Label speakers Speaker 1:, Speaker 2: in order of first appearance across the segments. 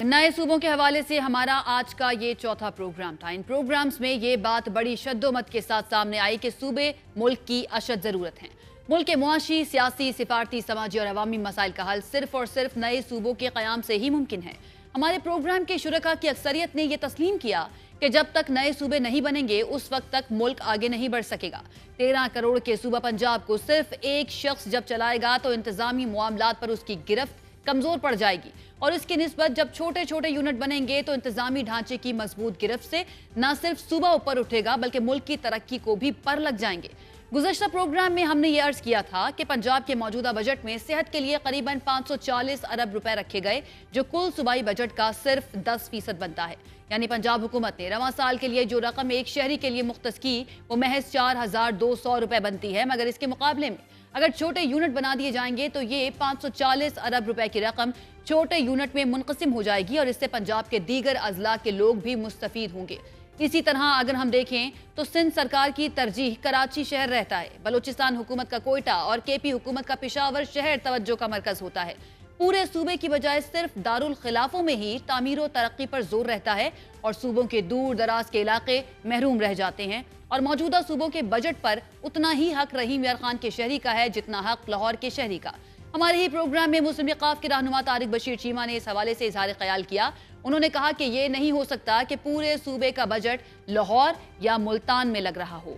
Speaker 1: नए सूबों के हवाले से हमारा आज का ये चौथा प्रोग्राम था। इन प्रोग्राम्स में ये बात बड़ी शद्दोमत के साथ सामने आई कि सूबे मुल्क की अशद ज़रूरत हैं। मुल्क के मुआशी, सियासी, सिफारती, समाजी और अवामी मसाइल का हल सिर्फ और सिर्फ नए सूबों के क़याम से ही मुमकिन है। हमारे प्रोग्राम के शुरका की अक्सरियत ने यह तस्लीम किया कि जब तक नए सूबे नहीं बनेंगे उस वक्त तक मुल्क आगे नहीं बढ़ सकेगा। 13 करोड़ के सूबा पंजाब को सिर्फ एक शख्स जब चलाएगा तो इंतजामी मामलात पर उसकी गिरफ्त कमजोर पड़ जाएगी और इसकी निस्बत जब छोटे छोटे यूनिट बनेंगे तो इंतजामी ढांचे की मजबूत गिरफ्त से न सिर्फ सूबा ऊपर उठेगा बल्कि मुल्क की तरक्की को भी पर लग जाएंगे। गुज़श्ता प्रोग्राम में हमने ये अर्ज किया था कि पंजाब के मौजूदा बजट में सेहत के लिए करीबन 540 अरब रुपए रखे गए, जो कुल सूबाई बजट का सिर्फ 10% बनता है। यानी पंजाब हुकूमत ने रवां साल के लिए जो रकम एक शहरी के लिए मुख्तस की वो महज 4200 रुपए बनती है, मगर इसके मुकाबले में अगर छोटे यूनिट बना दिए जाएंगे तो ये 540 अरब रुपए की रकम छोटे यूनिट में मुनक़सिम हो जाएगी और इससे पंजाब के दीगर अजला के लोग भी मुस्तफीद होंगे। इसी तरह अगर हम देखें तो सिंध सरकार की तरजीह कराची शहर रहता है, बलूचिस्तान हुकूमत का कोयटा और केपी हुकूमत का पेशावर शहर तवज्जो का मरकज होता है। पूरे सूबे की बजाय सिर्फ दारुल खिलाफों में ही तामीर और तरक्की पर जोर रहता है और सूबों के दूर दराज के इलाके महरूम रह जाते हैं और मौजूदा सूबों के बजट पर उतना ही हक रहीम यार खान के शहरी का है जितना हक लाहौर के शहरी का। हमारे ही प्रोग्राम में मुस्लिम लीग के रहनुमा तारिक बशीर चीमा ने इस हवाले से इजहार ख्याल किया। उन्होंने कहा कि ये नहीं हो सकता कि पूरे सूबे का बजट लाहौर या मुल्तान में लग रहा हो।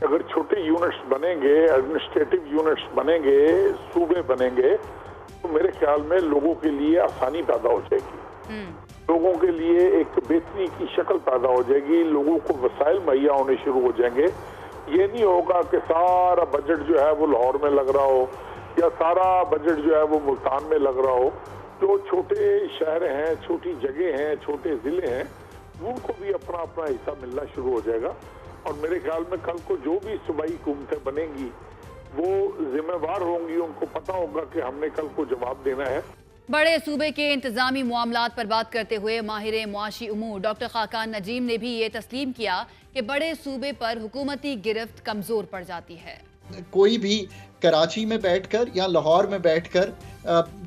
Speaker 2: अगर छोटे यूनिट्स बनेंगे, एडमिनिस्ट्रेटिव यूनिट्स बनेंगे, सूबे बनेंगे तो मेरे ख्याल में लोगों के लिए आसानी पैदा हो जाएगी, लोगों के लिए एक बेहतरी की शक्ल पैदा हो जाएगी, लोगों को वसाइल मुहैया होने शुरू हो जाएंगे। ये नहीं होगा कि सारा बजट जो है वो लाहौर में लग रहा हो या सारा बजट जो है वो मुल्तान में लग रहा हो। जो छोटे शहर हैं, छोटी जगह हैं, छोटे ज़िले हैं, उनको भी अपना अपना हिस्सा मिलना शुरू हो जाएगा और मेरे ख्याल में कल को जो भी सूबाई हुकूमतें बनेंगी वो जिम्मेवार होंगी, उनको पता होगा कि हमने कल को जवाब देना है।
Speaker 1: बड़े सूबे के इंतजामी मामलात पर बात करते हुए माहिर मुआशी उमूर डॉक्टर खाकान नजीम ने भी ये तस्लीम किया कि बड़े सूबे पर हुकूमती गिरफ्त कमजोर पड़ जाती है।
Speaker 3: कोई भी कराची में बैठकर या लाहौर में बैठकर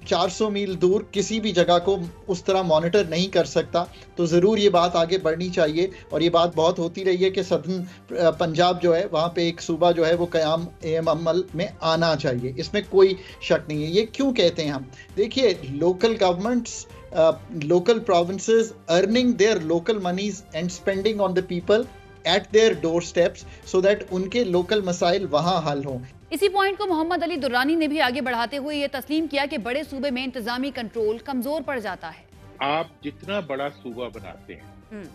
Speaker 3: 400 मील दूर किसी भी जगह को उस तरह मॉनिटर नहीं कर सकता, तो ज़रूर ये बात आगे बढ़नी चाहिए और ये बात बहुत होती रही है कि सदर्न पंजाब जो है वहाँ पे एक सूबा जो है वो क़याम अमल में आना चाहिए, इसमें कोई शक नहीं है। ये क्यों कहते हैं हम? देखिए, local governments, local provinces earning their local monies and spending on the people at their doorsteps so that उनके लोकल मसाइल वहाँ हल हों।
Speaker 1: इसी पॉइंट को मोहम्मद अली दुर्रानी ने भी आगे बढ़ाते हुए ये तस्लीम किया कि बड़े सूबे में इंतजामी कंट्रोल कमजोर पड़ जाता है।
Speaker 4: आप जितना बड़ा सूबा बनाते हैं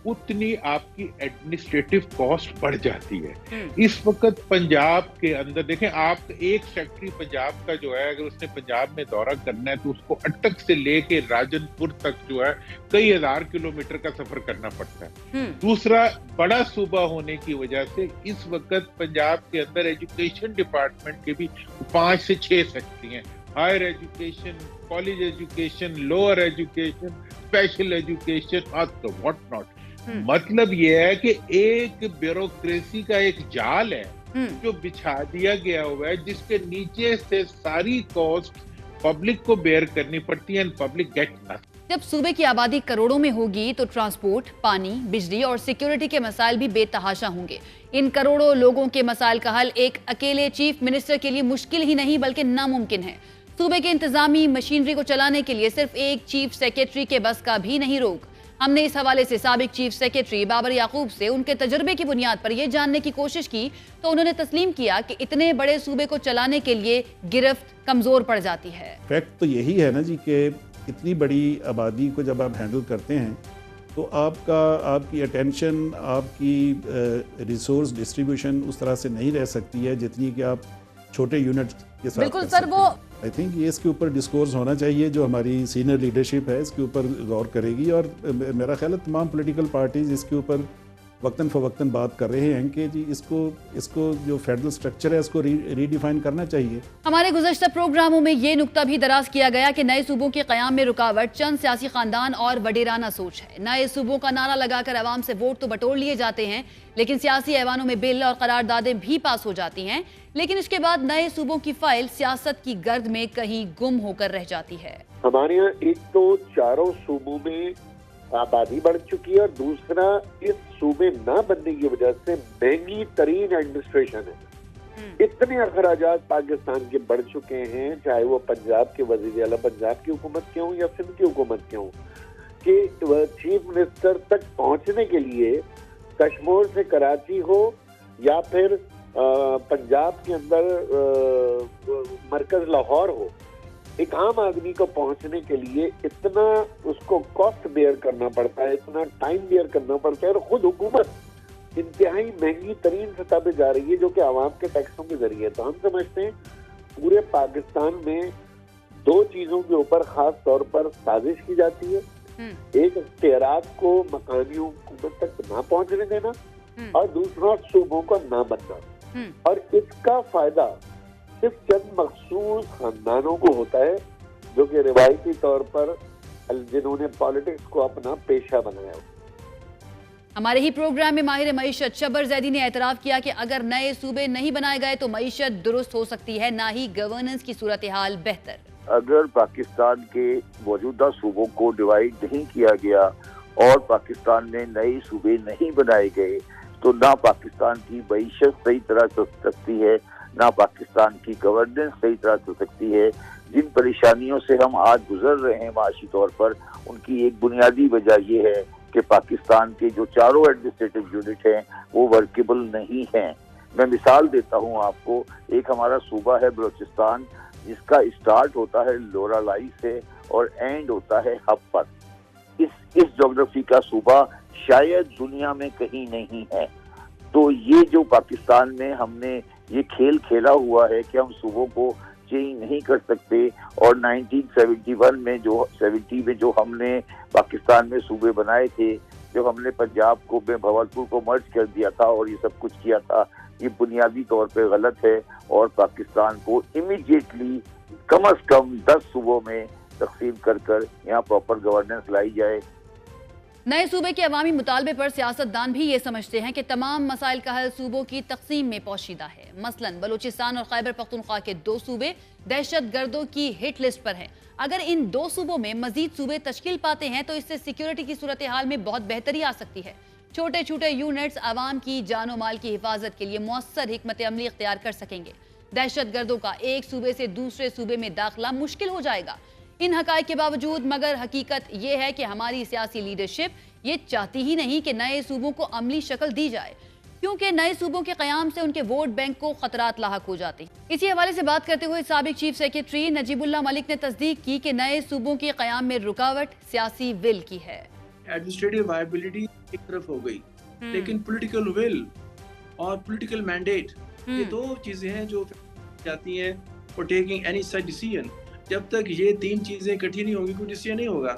Speaker 4: उतनी आपकी एडमिनिस्ट्रेटिव कॉस्ट बढ़ जाती है। इस वक्त पंजाब के अंदर देखें, आप एक सेक्रेटरी पंजाब का जो है अगर उसने पंजाब में दौरा करना है तो उसको अटक से लेके राजनपुर तक जो है कई हजार किलोमीटर का सफर करना पड़ता है। दूसरा, बड़ा सूबा होने की वजह से इस वक्त पंजाब के अंदर एजुकेशन डिपार्टमेंट के भी 5 से 6 सेक्रेटरी हैं। Higher education, college education, lower education, special education और तो व्हाट नॉट। मतलब ये है कि एक ब्यूरोक्रेसी का एक जाल है जो बिछा दिया गया हुआ है जिसके नीचे से सारी कॉस्ट पब्लिक को बेयर करनी पड़ती है, पब्लिक गेट नथिंग।
Speaker 1: जब सूबे की आबादी करोड़ों में होगी तो ट्रांसपोर्ट, पानी, बिजली और सिक्योरिटी के मसाइल भी बेतहाशा होंगे। इन करोड़ों लोगों के मसाइल का हल एक अकेले चीफ मिनिस्टर के लिए मुश्किल ही नहीं बल्कि नामुमकिन है। सूबे के इंतजामी मशीनरी को चलाने के लिए सिर्फ एक चीफ सेक्रेटरी के बस का भी नहीं रोक। हमने इस हवाले से साबिक चीफ सेक्रेटरी बाबर याकूब से उनके तजर्बे की बुनियाद पर यह जानने की कोशिश की तो उन्होंने तस्लीम किया कि इतने बड़े सूबे को चलाने के लिए गिरफ्त कमजोर पड़ जाती है।
Speaker 5: फैक्ट तो यही है ना जी कि इतनी बड़ी आबादी को जब आप हैंडल करते हैं तो आपकी अटेंशन, आपकी रिसोर्स डिस्ट्रीब्यूशन उस तरह से नहीं रह सकती है जितनी कि आप छोटे यूनिट के साथ।
Speaker 1: बिल्कुल सर, वो
Speaker 5: आई थिंक ये इसके ऊपर डिस्कोर्स होना चाहिए, जो हमारी सीनियर लीडरशिप है इसके ऊपर गौर करेगी और मेरा ख्याल है तमाम पॉलिटिकल पार्टीज इसके ऊपर वक्तन फ़वक्तन बात कर रहे हैं कि जी इसको जो फेडरल स्ट्रक्चर है इसको रीडिफाइन करना चाहिए।
Speaker 1: हमारे गुज़श्ता प्रोग्रामों में ये नुक्ता भी दराज किया गया कि नए सूबों के क़याम में रुकावट चंद सियासी खानदान और वडेराना सोच है। नए सूबों का नारा लगाकर अवाम से वोट तो बटोर लिए जाते हैं लेकिन सियासी ऐवानों में बिल और करारदादें भी पास हो जाती हैं। लेकिन इसके बाद नए सूबों की फाइल सियासत की गर्द में कहीं गुम होकर रह जाती है।
Speaker 6: हमारे यहाँ एक तो चारों सूबों में आबादी बढ़ चुकी है और दूसरा इस सूबे ना बनने की वजह से महंगी तरीन एडमिनिस्ट्रेशन है। इतने अखराजात पाकिस्तान के बढ़ चुके हैं, चाहे वो पंजाब के वजीर आला पंजाब की हुकूमत के हों या सिंध की हुकूमत के हों, कि चीफ मिनिस्टर तक पहुंचने के लिए कश्मीर से कराची हो या फिर पंजाब के अंदर मरकज लाहौर हो, एक आम आदमी को पहुंचने के लिए इतना उसको कॉस्ट बेयर करना पड़ता है, इतना टाइम बेयर करना पड़ता है, और खुद हुकूमत इंतहाई महंगी तरीन सतह पे जा रही है जो कि आवाम के टैक्सों के जरिए। तो हम समझते हैं पूरे पाकिस्तान में दो चीजों के ऊपर खास तौर पर साजिश की जाती है। एक इख्तियारात को मकानी हुकूमत तक ना पहुंचने देना और दूसरा सूबों को ना बनना, और इसका फायदा सिर्फ चंद मखसूस खानदानों को होता है जो कि रिवायती तौर पर जिन्होंने पॉलिटिक्स को अपना पेशा बनाया।
Speaker 1: हमारे ही प्रोग्राम में माहिर मईशत शब्बर जैदी ने एतराफ़ किया कि अगर नए सूबे नहीं बनाए गए तो मईशत दुरुस्त हो सकती है, ना ही गवर्नेंस की सूरत हाल बेहतर।
Speaker 7: अगर पाकिस्तान के मौजूदा सूबों को डिवाइड नहीं किया गया और पाकिस्तान में नए सूबे नहीं बनाए गए तो ना पाकिस्तान की मईशत सही तरह चल सकती है, ना पाकिस्तान की गवर्नेंस सही तरह चल सकती है। जिन परेशानियों से हम आज गुजर रहे हैं माशी तौर पर, उनकी एक बुनियादी वजह यह है कि पाकिस्तान के जो चारों एडमिनिस्ट्रेटिव यूनिट हैं वो वर्केबल नहीं हैं। मैं मिसाल देता हूं आपको, एक हमारा सूबा है बलूचिस्तान, जिसका स्टार्ट होता है लोरालाई से और एंड होता है हब पर। इस ज्योग्राफी का सूबा शायद दुनिया में कहीं नहीं है। तो ये जो पाकिस्तान में हमने ये खेल खेला हुआ है कि हम सूबों को चेंज नहीं कर सकते, और 1971 में जो 70 में जो हमने पाकिस्तान में सूबे बनाए थे, जब हमने पंजाब को भावलपुर को मर्ज कर दिया था और ये सब कुछ किया था, ये बुनियादी तौर पे गलत है और पाकिस्तान को इमीडिएटली कम से कम 10 सूबों में तकसीम कर यहाँ प्रॉपर गवर्नेंस लाई जाए।
Speaker 1: नए सूबे के अवामी मुतालबे पर सियासतदान भी ये समझते हैं कि तमाम मसाइल का हल सूबों की तकसीम में पोशीदा है। मसलन बलूचिस्तान और खैबर पख्तूनख्वा के 2 सूबे दहशत गर्दों की हिट लिस्ट पर हैं। अगर इन 2 सूबों में मजीद सूबे तश्कील पाते हैं तो इससे सिक्योरिटी की सूरत हाल में बहुत बेहतरी आ सकती है। छोटे छोटे यूनिट्स आवाम की जानो माल की हिफाजत के लिए मौसर हिकमत अमली इख्तियार कर सकेंगे। दहशत गर्दों का एक सूबे से दूसरे सूबे में दाखिला मुश्किल हो जाएगा। इन हकायक के बावजूद मगर हकीकत ये है कि हमारी सियासी लीडरशिप ये चाहती ही नहीं कि नए सूबों को अमली शक्ल दी जाए, क्योंकि नए सूबों के कयाम से उनके वोट बैंक को खतरात लाहक हो जाते हैं। इसी हवाले से बात करते हुए साबिक चीफ सेक्रेटरी नजीबुल्लाह मलिक ने तस्दीक की कि नए सूबों के कयाम में रुकावट सियासी विल की है।
Speaker 8: एडमिनिस्ट्रेटिव वायबिलिटी एक तरफ हो गई, लेकिन पॉलिटिकल विल और पॉलिटिकल मैंडेट ये 2 चीजें हैं जो जाती हैं for taking any such decision. जब तक ये 3 चीजें इकट्ठी नहीं होंगी कोई डिसीजन नहीं होगा।